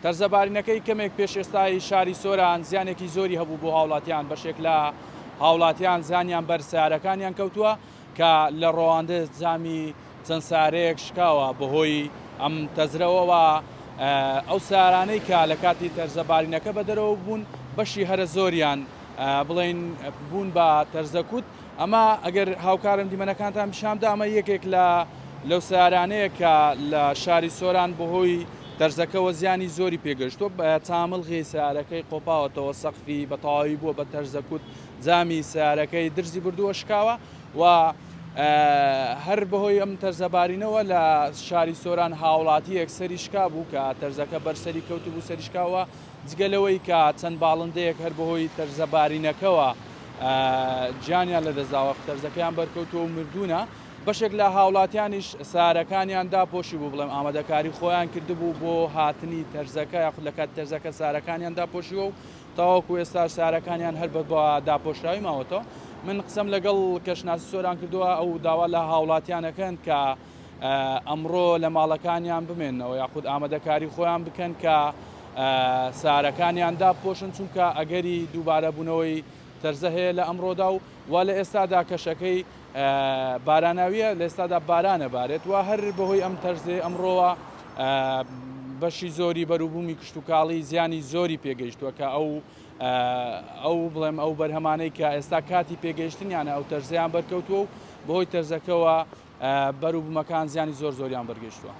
تەرزەبارینەکەی کەمێک پێش ئێستای شاری سۆران زیانێکی زۆری هەبوو بۆ هاوڵاتیان. بەشێک لە هاوڵاتیان زانیان بەر سیارەکانیان کەوتووە کە لە ڕۆواندە جامی چەند سارەیەک شکاوە بەهۆی ئەم تەزرەوەوە. ئەو سارانەی کە لە کاتی تەرزەبارینەکە بە دەرەوە بوون بەشی هەرە زۆریان بڵێن بوون بە تەرزەکوت. ئەمە ئەگەر هاوکارم دیمەنەکانتان پیشامدا ئەمە یەکێک لەو سارانەیە کە لە شاری سۆران بەهۆی تەرزەکەەوە زیانی زۆری پێگەشتووە. بە چامڵغی سیارەکەی قۆپاوەتەوە، سەقفی بە تەواوی بووە بە تەرزەکوت، جامی سیارەکەی درزی بردووە شکاوە و هەر بەهۆی ئەم تەرزەبارینەوە لە شاری سۆران هاوڵاتی یەکسەری شکا بوو کە تەرزەکە بەرسەری کەوت بوو سەری شکاوە، جگەلەوەی کە چەند باڵندەیەک هەر بەهۆی تەرزەبارینەکەەوە گیانیان لەدەستداوە، تەرزەکەیان بەرکەوتووە و مردوونە. بەشێک لە هاوڵاتیانیش سارەکانیان داپۆشی بوو، بڵێم ئامادەکاری خۆیان کردبوو بۆ هاتنی تەرزەکە یاخود لە کات تەرزەکە سارەکانیان داپۆشیوە و تاوەکو ئێستا سارەکانیان هەر بە داپۆشراوی ماوەتەوە. من قسەم لەگەڵ کەشناسی سۆران کردووە ئەو داوا لە هاوڵاتیانەکەن کە ئەمڕۆ لە ماڵەکانیان بمێنەوە یاخود ئامادەکاری خۆیان بکەن کە سارەکانیان داپۆشن، چونکە ئەگەری دووبارە بوونەوەی تەرزە هەیە لە ئەمڕۆدا و لە ئێستادا کەشەکەی باراناویە، لە ئێستادا بارانە بارێت و هەر بەهۆی ئەم تەرزێ ئەمڕۆوە بەشی زۆری بەروبوومی کشت و کاڵی زیانی زۆری پێگەیشتووە کە ئەو بڵێم ئەو بەرهەمانەی کە ئێستا کاتی پێگەیشتنیانە ئەو تەرزەیان بەرکەوتووە و بەهۆی تەرزەکەەوە بەروبوومەکان زیانی زۆریان بەرگەشتووە.